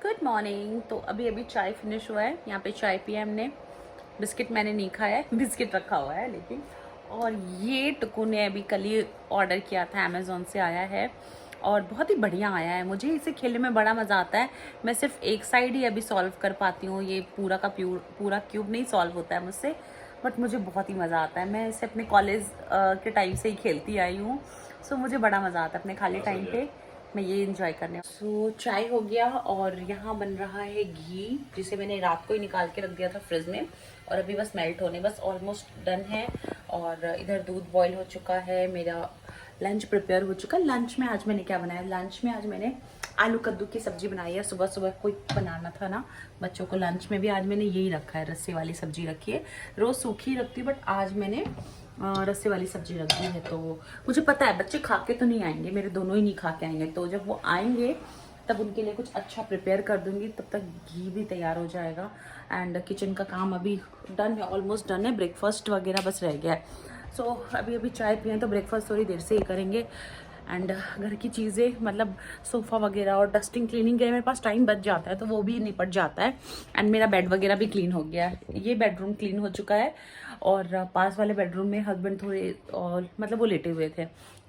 Good morning. तो अभी अभी चाय फिनिश हुआ है। यहाँ पे चाय पिया हमने। बिस्किट मैंने नहीं खाया है, बिस्किट रखा हुआ है लेकिन। और ये टुकू ने अभी कल ही ऑर्डर किया था, अमेज़ोन से आया है और बहुत ही बढ़िया आया है। मुझे इसे खेलने में बड़ा मज़ा आता है। मैं सिर्फ एक साइड ही अभी सॉल्व कर पाती हूँ, ये पूरा का पूरा क्यूब नहीं सॉल्व होता है मुझसे, बट मुझे बहुत ही मज़ा आता है। मैं इसे अपने कॉलेज के टाइम से ही खेलती आई हूँ। सो मुझे बड़ा मज़ा आता है अपने खाली टाइम पे मैं ये इंजॉय करने। सो चाय हो गया और यहाँ बन रहा है घी, जिसे मैंने रात को ही निकाल के रख दिया था फ्रिज में और अभी बस मेल्ट होने, बस ऑलमोस्ट डन है। और इधर दूध बॉईल हो चुका है, मेरा लंच प्रिपेयर हो चुका है। लंच में आज मैंने क्या बनाया, लंच में आज मैंने आलू कद्दू की सब्जी बनाई है। सुबह सुबह कोई बनाना था ना बच्चों को, लंच में भी आज मैंने यही रखा है, रस्से वाली सब्जी रखी है। रोज़ सूखी रखती हूँ बट आज मैंने रस्से वाली सब्जी रख दी है। तो मुझे पता है बच्चे खा के तो नहीं आएंगे, मेरे दोनों ही नहीं खा के आएंगे, तो जब वो आएंगे तब उनके लिए कुछ अच्छा प्रिपेयर कर दूंगी, तब तक घी भी तैयार हो जाएगा। एंड किचन का काम अभी डन है, ऑलमोस्ट डन है। ब्रेकफास्ट वगैरह बस रह गया है। सो अभी अभी चाय पिए तो ब्रेकफास्ट थोड़ी देर से ही करेंगे। एंड घर की चीज़ें मतलब सोफ़ा वगैरह और डस्टिंग क्लीनिंग के लिए मेरे पास टाइम बच जाता है, तो वो भी निपट जाता है। एंड मेरा बेड वगैरह भी क्लीन हो गया है, ये बेडरूम क्लीन हो चुका है। और पास वाले बेडरूम में हस्बैंड थोड़े और मतलब वो लेटे हुए थे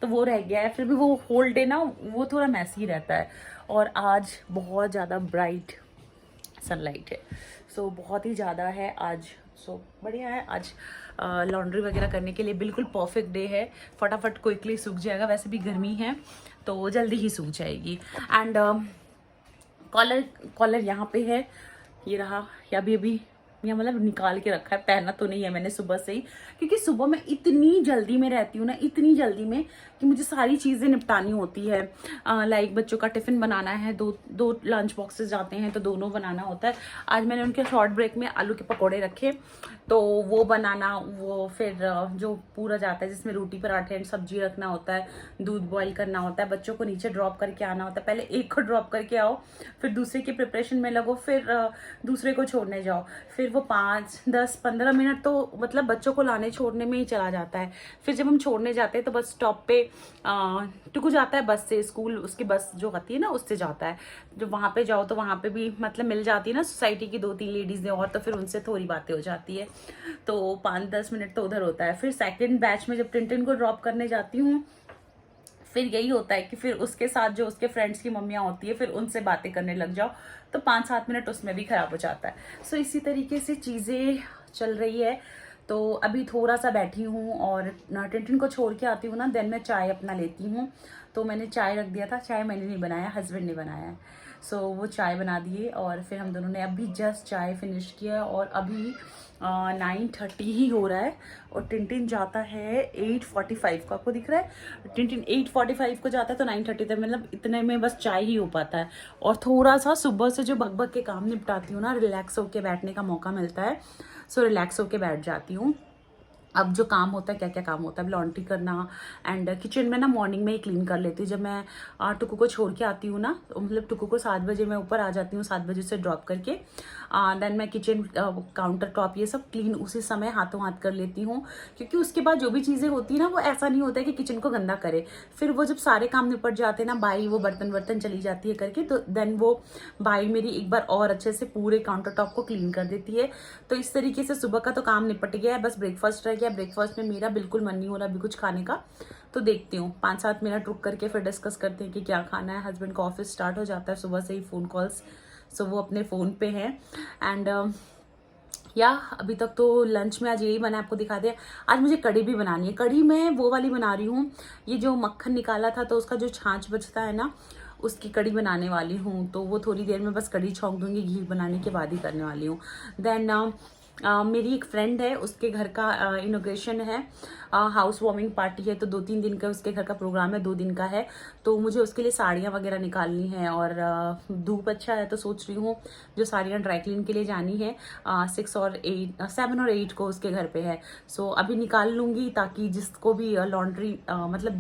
तो वो रह गया है। फिर भी वो होल डे ना वो थोड़ा मैसी रहता है। और आज बहुत ज़्यादा ब्राइट सनलाइट है, सो बहुत ही ज़्यादा है आज। सो बढ़िया है आज। लॉन्ड्री वगैरह करने के लिए बिल्कुल परफेक्ट डे है, फटाफट क्विकली सूख जाएगा। वैसे भी गर्मी है तो जल्दी ही सूख जाएगी। एंड कॉलर कॉलर यहाँ पे है, ये रहा। या अभी अभी या मतलब निकाल के रखा है, पहना तो नहीं है मैंने सुबह से ही, क्योंकि सुबह मैं इतनी जल्दी में रहती हूँ ना, इतनी जल्दी में कि मुझे सारी चीज़ें निपटानी होती है। लाइक बच्चों का टिफ़िन बनाना है, दो लंच बॉक्सेस जाते हैं तो दोनों बनाना होता है। आज मैंने उनके शॉर्ट ब्रेक में आलू के पकौड़े रखे तो वो बनाना, वो फिर जो पूरा जाता है जिसमें रोटी पराठे एंड सब्जी रखना होता है, दूध बॉईल करना होता है, बच्चों को नीचे ड्रॉप करके आना होता है। पहले एक को ड्रॉप करके आओ, फिर दूसरे की प्रिपरेशन में लगो, फिर दूसरे को छोड़ने जाओ, फिर वो 5, 10, 15 मिनट तो मतलब बच्चों को लाने छोड़ने में ही चला जाता है। फिर जब हम छोड़ने जाते हैं तो बस स्टॉप पे टुकू जाता है बस से, स्कूल उसकी बस जो आती है ना उससे जाता है। जब वहाँ पे जाओ तो वहाँ पे भी मतलब मिल जाती है ना सोसाइटी की 2-3 लेडीज़ें और, तो फिर उनसे थोड़ी बातें हो जाती है। तो 5-10 मिनट तो उधर होता है। फिर सेकंड बैच में जब टिन को ड्रॉप करने जाती हूँ, फिर यही होता है कि फिर उसके साथ जो उसके फ्रेंड्स की मम्मियाँ होती है फिर उनसे बातें करने लग जाओ, तो 5-7 मिनट उसमें भी खराब हो जाता है। सो इसी तरीके से चीज़ें चल रही है। तो अभी थोड़ा सा बैठी हूँ और टिन को छोड़ के आती हूँ ना, देन मैं चाय अपना लेती हूँ। तो मैंने चाय रख दिया था, चाय मैंने नहीं बनाया, हस्बैंड ने बनाया है। सो वो चाय बना दिए और फिर हम दोनों ने अभी जस्ट चाय फिनिश किया। और अभी 9:30 ही हो रहा है और टिन जाता है 8:45 को। आपको दिख रहा है टिन 8:45 को जाता है तो 9:30 तक, मतलब इतने में बस चाय ही हो पाता है। और थोड़ा सा सुबह से जो बक के काम निपटाती हूँ ना, रिलैक्स होके बैठने का मौका मिलता है। सो रिलैक्स होके बैठ जाती हूँ। अब जो काम होता है, क्या क्या काम होता है, लॉन्ड्री करना एंड किचन में ना मॉर्निंग में ही क्लीन कर लेती हूँ। जब मैं टुकू को छोड़ के आती हूँ ना, मतलब टुकू को 7 बजे मैं ऊपर आ जाती हूँ, 7 बजे से ड्रॉप करके देन मैं किचन काउंटर टॉप ये सब क्लीन उसी समय हाथों हाथ कर लेती हूँ। क्योंकि उसके बाद जो भी चीज़ें होती है ना, वो ऐसा नहीं होता है कि किचन को गंदा करे। फिर वो जब सारे काम निपट जाते हैं ना, बाई वो बर्तन चली जाती है करके, तो देन वो बाई मेरी एक बार और अच्छे से पूरे काउंटर टॉप को क्लीन कर देती है। तो इस तरीके से सुबह का तो काम निपट गया है, बस ब्रेकफास्ट रह गया। ब्रेकफास्ट में मेरा बिल्कुल मन नहीं हो रहा अभी कुछ खाने का, तो देखती हूँ 5-7 मिनट रुक करके फिर डिस्कस करते हैं कि क्या खाना है। हस्बैंड का ऑफिस स्टार्ट हो जाता है सुबह से ही, फ़ोन कॉल्स, सो वो अपने फ़ोन पे हैं। एंड या अभी तक तो लंच में आज यही बना, आपको दिखा दिया। आज मुझे कढ़ी भी बनानी है। कढ़ी मैं वो वाली बना रही हूँ, ये जो मक्खन निकाला था तो उसका जो छाछ बचता है ना, उसकी कढ़ी बनाने वाली हूँ। तो वो थोड़ी देर में बस कढ़ी छौंक दूंगी, घी बनाने के बाद ही करने वाली हूँ। देन मेरी एक फ्रेंड है, उसके घर का इनॉग्रेशन है, हाउस वार्मिंग पार्टी है, तो 2-3 दिन का उसके घर का प्रोग्राम है, 2 दिन का है। तो मुझे उसके लिए साड़ियाँ वगैरह निकालनी है और धूप अच्छा है तो सोच रही हूँ जो साड़ियाँ ड्राई क्लीन के लिए जानी है 7 और 8 को उसके घर पे है। सो अभी निकाल लूँगी ताकि जिसको भी लॉन्ड्री मतलब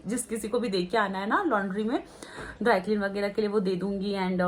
जिस किसी को भी दे के आना है ना लॉन्ड्री में ड्राई क्लीन वगैरह के लिए, वो दे दूँगी। एंड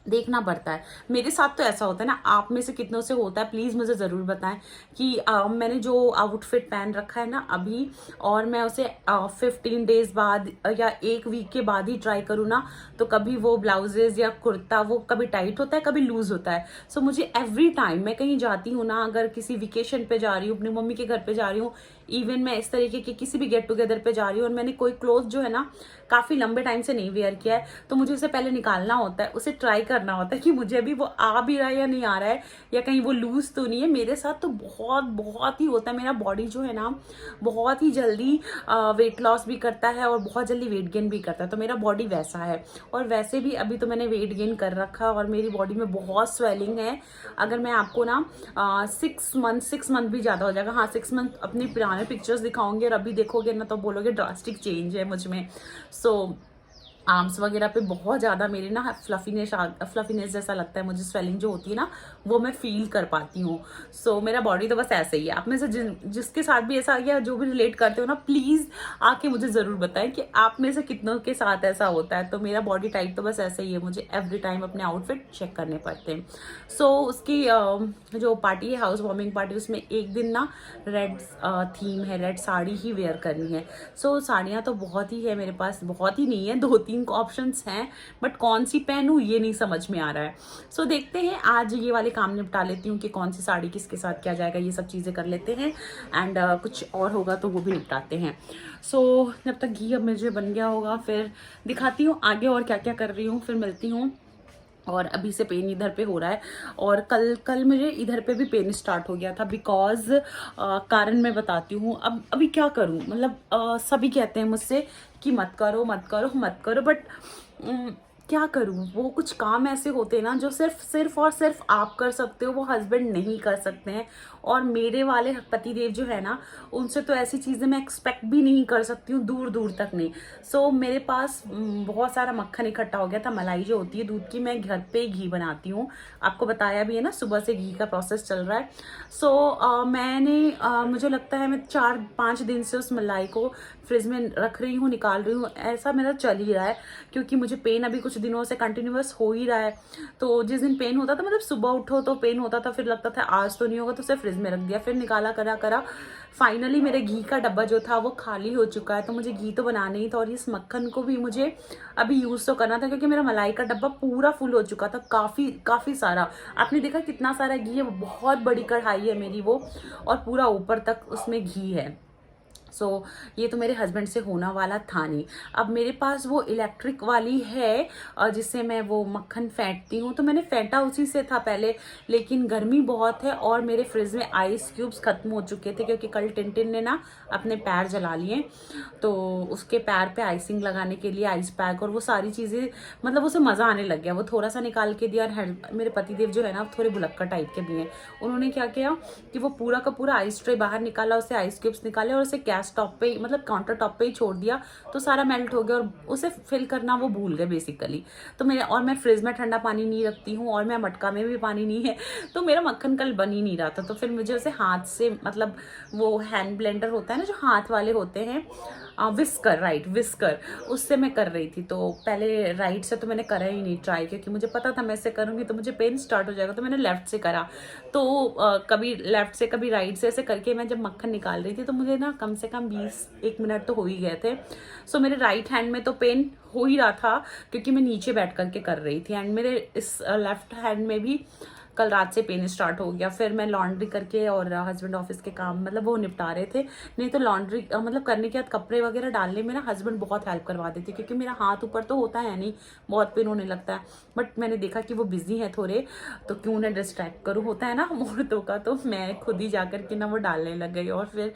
देखना पड़ता है। मेरे साथ तो ऐसा होता है ना, आप में से कितनों से होता है प्लीज़ मुझे ज़रूर बताएं कि मैंने जो आउटफिट पहन रखा है ना अभी, और मैं उसे 15 डेज बाद या एक वीक के बाद ही ट्राई करूँ ना, तो कभी वो ब्लाउजेज या कुर्ता वो कभी टाइट होता है, कभी लूज होता है। सो मुझे एवरी टाइम मैं कहीं जाती हूँ ना, अगर किसी वेकेशन पे जा रही हूँ, अपनी मम्मी के घर पे जा रही हूँ, इवन मैं इस तरीके के किसी भी गेट टुगेदर पे जा रही हूँ और मैंने कोई क्लोथ जो है ना काफ़ी लंबे टाइम से नहीं वेयर किया है, तो मुझे उसे पहले निकालना होता है, उसे ट्राई करना होता है कि मुझे अभी वो आ भी रहा है या नहीं आ रहा है, या कहीं वो लूज तो नहीं है। मेरे साथ तो बहुत बहुत ही होता है। मेरा बॉडी जो है ना बहुत ही जल्दी वेट लॉस भी करता है और बहुत जल्दी वेट गेन भी करता है, तो मेरा बॉडी वैसा है। और वैसे भी अभी तो मैंने वेट गेन कर रखा है और मेरी बॉडी में बहुत स्वेलिंग है। अगर मैं आपको ना 6 मंथ भी ज़्यादा हो जाएगा, हाँ 6 मंथ अपनी पुराने पिक्चर्स दिखाऊंगी और अभी देखोगे ना तो बोलोगे ड्रास्टिक चेंज है मुझ में। सो आर्म्स वगैरह पे बहुत ज़्यादा मेरे ना फ्लफीनेस जैसा लगता है मुझे, स्वेलिंग जो होती है ना वो मैं फील कर पाती हूँ। सो मेरा बॉडी तो बस ऐसे ही है। आप में से जिसके साथ भी ऐसा या जो भी रिलेट करते हो ना, प्लीज़ आके मुझे ज़रूर बताएं कि आप में से कितनों के साथ ऐसा होता है। तो मेरा बॉडी टाइप तो बस ऐसे ही है, मुझे एवरी टाइम अपने आउटफिट चेक करने पड़ते हैं। सो उसकी जो पार्टी है, हाउस वार्मिंग पार्टी, उसमें एक दिन ना रेड थीम है, रेड साड़ी ही वेयर करनी है। सो साड़ियाँ तो बहुत ही है मेरे पास, बहुत ही नहीं है, 2-3 ऑप्शंस हैं, बट कौन सी पहनूं ये नहीं समझ में आ रहा है। सो देखते हैं, आज ये वाले काम निपटा लेती हूँ कि कौन सी साड़ी किसके साथ क्या जाएगा, ये सब चीज़ें कर लेते हैं एंड कुछ और होगा तो वो भी निपटाते हैं। सो जब तक घी अब मुझे बन गया होगा फिर दिखाती हूँ आगे और क्या क्या कर रही हूँ, फिर मिलती हूँ। और अभी से पेन इधर पे हो रहा है और कल मुझे इधर पे भी पेन स्टार्ट हो गया था, बिकॉज कारण मैं बताती हूँ। अब अभी क्या करूँ, मतलब सभी कहते हैं मुझसे कि मत करो मत करो मत करो, बट क्या करूँ, वो कुछ काम ऐसे होते हैं ना जो सिर्फ और सिर्फ आप कर सकते हो, वो हस्बैंड नहीं कर सकते हैं। और मेरे वाले पतिदेव जो है ना, उनसे तो ऐसी चीज़ें मैं एक्सपेक्ट भी नहीं कर सकती हूँ, दूर दूर तक नहीं। सो मेरे पास बहुत सारा मक्खन इकट्ठा हो गया था, मलाई जो होती है दूध की, मैं घर पे घी बनाती हूँ, आपको बताया भी है ना, सुबह से घी का प्रोसेस चल रहा है। सो मैंने मुझे लगता है मैं 4-5 दिन से उस मलाई को फ्रिज में रख रही हूँ, निकाल रही हूँ, ऐसा मेरा चल ही रहा है, क्योंकि मुझे पेन अभी कुछ दिनों से कंटिन्यूअस हो ही रहा है। तो जिस दिन पेन होता था, मतलब सुबह उठो तो पेन होता था, फिर लगता था आज तो नहीं होगा, तो उसे फ्रिज में रख दिया, फिर निकाला करा फाइनली मेरे घी का डब्बा जो था वो खाली हो चुका है। तो मुझे घी तो बनाना ही था और इस मक्खन को भी मुझे अभी यूज़ तो करना था, क्योंकि मेरा मलाई का डब्बा पूरा फुल हो चुका था, काफ़ी सारा। आपने देखा कितना सारा घी है, बहुत बड़ी कढ़ाई है मेरी वो, और पूरा ऊपर तक उसमें घी है। सो ये तो मेरे हस्बैंड से होना वाला था नहीं। अब मेरे पास वो इलेक्ट्रिक वाली है जिससे मैं वो मक्खन फेंटती हूँ, तो मैंने फेंटा उसी से था पहले, लेकिन गर्मी बहुत है और मेरे फ्रिज में आइस क्यूब्स खत्म हो चुके थे, क्योंकि कल टिनटिन ने ना अपने पैर जला लिए, तो उसके पैर पे आइसिंग लगाने के लिए आइस पैक और वो सारी चीज़ें, मतलब उसे मज़ा आने लग गया। वो थोड़ा सा निकाल के दिया, और मेरे पतिदेव जो है ना थोड़े भुलक्कड़ टाइप के भी हैं, उन्होंने क्या किया कि वो पूरा का पूरा आइस ट्रे बाहर निकाला, उसे आइस क्यूब्स निकाले और उसे गैस टॉप पे, मतलब काउंटर टॉप पे ही छोड़ दिया, तो सारा मेल्ट हो गया और उसे फिल करना वो भूल गए बेसिकली। तो मैं फ्रिज में ठंडा पानी नहीं रखती हूँ और मैं मटका में भी पानी नहीं है, तो मेरा मक्खन कल बन ही नहीं रहा था। तो फिर मुझे उसे हाथ से, मतलब वो हैंड ब्लेंडर होता है ना जो हाथ वाले होते हैं, विस्कर, राइट विस्कर, उससे मैं कर रही थी। तो पहले राइट से तो मैंने करा ही नहीं ट्राई, क्योंकि मुझे पता था मैं ऐसे करूँगी तो मुझे पेन स्टार्ट हो जाएगा, तो मैंने लेफ्ट से करा। तो कभी लेफ्ट से कभी राइट से ऐसे करके मैं जब मक्खन निकाल रही थी, तो मुझे ना कम से कम 20-1 मिनट तो हो ही गए थे। सो मेरे राइट हैंड में तो पेन हो ही रहा था, क्योंकि मैं नीचे बैठ करके कर रही थी, एंड मेरे इस लेफ्ट हैंड में भी कल रात से पेन स्टार्ट हो गया। फिर मैं लॉन्ड्री करके और हस्बैंड ऑफिस के काम, मतलब वो निपटा रहे थे, नहीं तो लॉन्ड्री मतलब करने के बाद कपड़े वगैरह डालने में ना हस्बैंड बहुत हेल्प करवा देते, क्योंकि मेरा हाथ ऊपर तो होता है नहीं, बहुत पेन होने लगता है। बट मैंने देखा कि वो बिजी है थोड़े, तो क्यों उन्हें डिस्ट्रैक्ट करूँ, होता है ना हम औरतों का, तो मैं खुद ही जा करके ना वो डालने लग गई। और फिर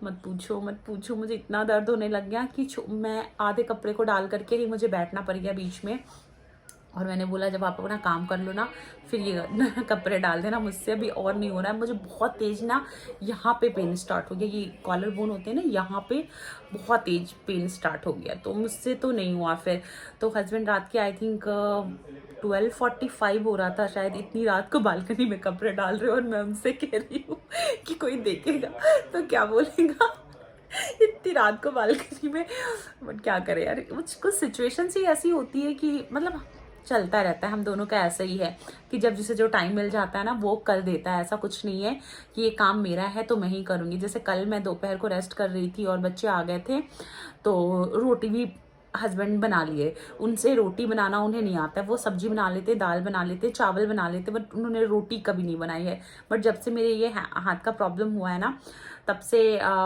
मत पूछो मुझे इतना दर्द होने लग गया कि मैं आधे कपड़े को डाल करके ही मुझे बैठना पड़ गया बीच में। और मैंने बोला जब आप अपना काम कर लो ना, फिर ये कपड़े डाल देना, मुझसे अभी और नहीं हो रहा है। मुझे बहुत तेज ना यहाँ पे पेन स्टार्ट हो गया, ये कॉलर बोन होते हैं ना, यहाँ पे बहुत तेज पेन स्टार्ट हो गया, तो मुझसे तो नहीं हुआ। फिर तो हस्बैंड रात के आई थिंक 12:45 हो रहा था शायद, इतनी रात को बालकनी में कपड़े डाल रहे हो, और मैं उनसे कह रही हूँ कि कोई देखेगा तो क्या बोलेगा इतनी रात को बालकनी में। बट क्या करे यार, कुछ सिचुएशंस ही ऐसी होती है कि मतलब चलता रहता है, हम दोनों का ऐसा ही है कि जब जिसे जो टाइम मिल जाता है ना वो कर देता है। ऐसा कुछ नहीं है कि ये काम मेरा है तो मैं ही करूँगी। जैसे कल मैं दोपहर को रेस्ट कर रही थी और बच्चे आ गए थे तो रोटी भी हस्बैंड बना लिए। उनसे रोटी बनाना उन्हें नहीं आता है, वो सब्जी बना लेते, दाल बना लेते, चावल बना लेते, बट उन्होंने रोटी कभी नहीं बनाई है। बट जब से मेरे ये हाथ का प्रॉब्लम हुआ है ना तब से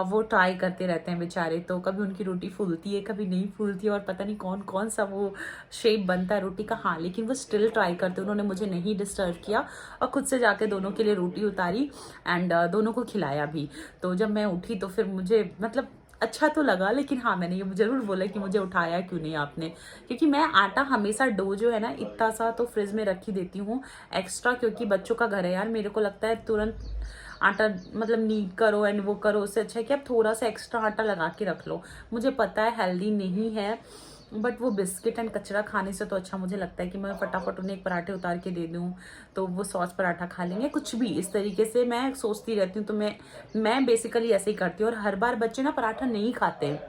वो ट्राई करते रहते हैं बेचारे। तो कभी उनकी रोटी फूलती है, कभी नहीं फूलती है, और पता नहीं कौन कौन सा वो शेप बनता है रोटी का। हाँ, लेकिन वो स्टिल ट्राई करते। उन्होंने मुझे नहीं डिस्टर्ब किया और खुद से जाके दोनों के लिए रोटी उतारी एंड दोनों को खिलाया भी। तो जब मैं उठी तो फिर मुझे मतलब अच्छा तो लगा, लेकिन हाँ मैंने ये जरूर बोला कि मुझे उठाया क्यों नहीं आपने, क्योंकि मैं आटा हमेशा डो जो है ना इतना सा तो फ्रिज में रख ही देती हूँ एक्स्ट्रा, क्योंकि बच्चों का घर है यार। मेरे को लगता है तुरंत आटा मतलब नीड करो एंड वो करो, उससे अच्छा है कि आप थोड़ा सा एक्स्ट्रा आटा लगा के रख लो। मुझे पता है हेल्दी नहीं है, बट वो बिस्किट एंड कचरा खाने से तो अच्छा मुझे लगता है कि मैं फटाफट उन्हें एक पराठे उतार के दे दूँ तो वो सॉस पराठा खा लेंगे, कुछ भी इस तरीके से मैं सोचती रहती हूँ। तो मैं बेसिकली ऐसे ही करती हूँ। और हर बार बच्चे ना पराठा नहीं खाते हैं,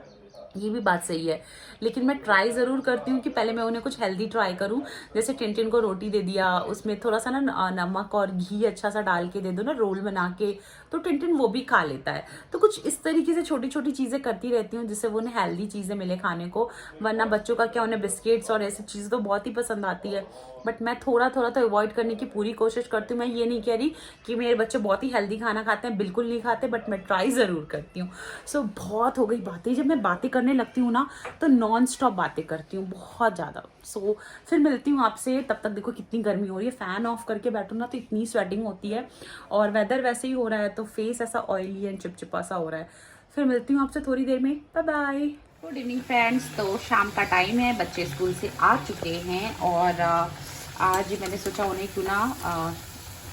ये भी बात सही है, लेकिन मैं ट्राई ज़रूर करती हूँ कि पहले मैं उन्हें कुछ हेल्दी ट्राई करूँ। जैसे टिंटिन को रोटी दे दिया, उसमें थोड़ा सा ना नमक और घी अच्छा सा डाल के दे दो ना रोल बना के, तो टिंटिन वो भी खा लेता है। तो कुछ इस तरीके से छोटी छोटी चीज़ें करती रहती हूँ जिससे वो उन्हें हेल्दी चीज़ें मिले खाने को। वरना बच्चों का क्या, उन्हें बिस्किट्स और ऐसी चीज़ें तो बहुत ही पसंद आती है, बट मैं थोड़ा थोड़ा तो अवॉइड करने की पूरी कोशिश करती हूँ। मैं ये नहीं कह रही कि मेरे बच्चे बहुत ही हेल्दी खाना खाते हैं, बिल्कुल नहीं खाते, बट मैं ट्राई ज़रूर करती हूँ। सो बहुत हो गई बातें। जब मैं बातें करने लगती हूँ ना तो नॉन स्टॉप बातें करती हूँ बहुत ज़्यादा। सो फिर मिलती हूँ आपसे, तब तक देखो कितनी गर्मी हो रही है, फ़ैन ऑफ करके बैठो ना तो इतनी स्वेटिंग होती है, और वेदर वैसे ही हो रहा है तो फेस ऐसा ऑयली एंड चिपचिपा सा हो रहा है। फिर मिलती हूँ आपसे थोड़ी देर में, bye bye. Good evening friends. तो शाम का टाइम है, बच्चे स्कूल से आ चुके हैं और आज मैंने सोचा उन्हें क्यों ना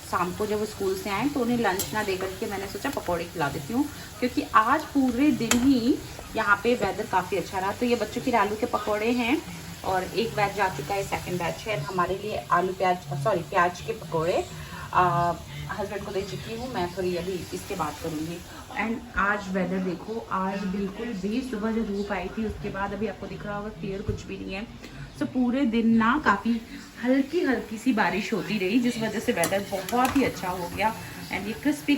शाम को जब वो स्कूल से आए तो उन्हें लंच ना दे करके मैंने सोचा पकौड़े खिला देती हूँ, क्योंकि आज पूरे दिन ही यहाँ पे वेदर काफ़ी अच्छा रहा। तो ये बच्चों के आलू के पकौड़े हैं और एक बैच जा चुका है, सेकंड बैच है हमारे लिए आलू प्याज के पकौड़े हस्बैंड को दे चुकी हूँ। मैं थोड़ी अभी इसके बात करूँगी। एंड आज वेदर देखो, आज बिल्कुल भी सुबह जो धूप आई थी उसके बाद अभी आपको दिख रहा होगा क्लियर कुछ भी नहीं है। सो पूरे दिन ना काफ़ी हल्की हल्की सी बारिश होती रही, जिस वजह से वेदर बहुत ही अच्छा हो गया। एंड ये क्रिस्पी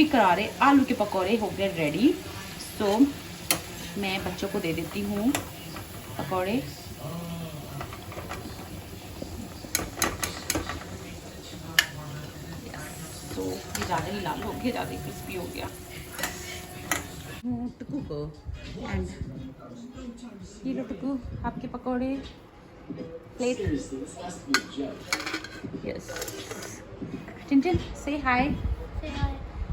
करारे आलू के पकौड़े हो गए रेडी। सो मैं बच्चों को दे देती हूँ पकौड़े। तो ये ज़्यादा ही लाल हो गया, ज़्यादा ही क्रिस्पी हो गया। टुकू को एंड ये लो टुकू आपके पकौड़े प्लेट। यस टिंटिन से हाय।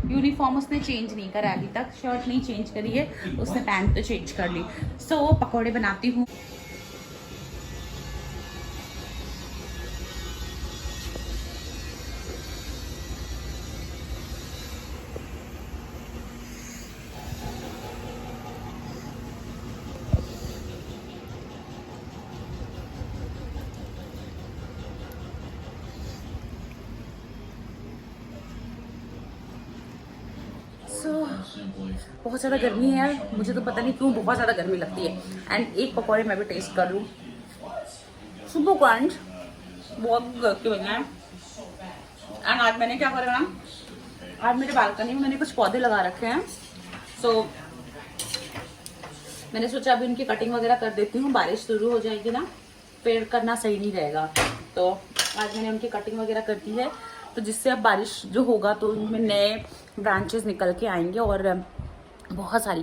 यूनिफॉर्म उसने चेंज नहीं करा अभी तक, शर्ट नहीं चेंज करी है उसने, पैंट तो चेंज कर ली। सो पकौड़े बनाती हूँ। बहुत ज़्यादा गर्मी है यार, मुझे तो पता नहीं क्यों बहुत ज़्यादा गर्मी लगती है। एंड एक पकौड़े मैं भी टेस्ट कर लूँ। सुपर क्रंच बहुत गर्मी बना है। एंड आज मैंने क्या करा ना, आज मेरे बालकनी में मैंने कुछ पौधे लगा रखे हैं। सो मैंने सोचा अभी उनकी कटिंग वगैरह कर देती हूँ, बारिश शुरू हो जाएगी ना पेड़ करना सही नहीं रहेगा। तो आज मैंने उनकी कटिंग वगैरह कर दी है, तो जिससे अब बारिश जो होगा तो उनमें नए ब्रांचेस निकल के आएंगे और बहुत सारी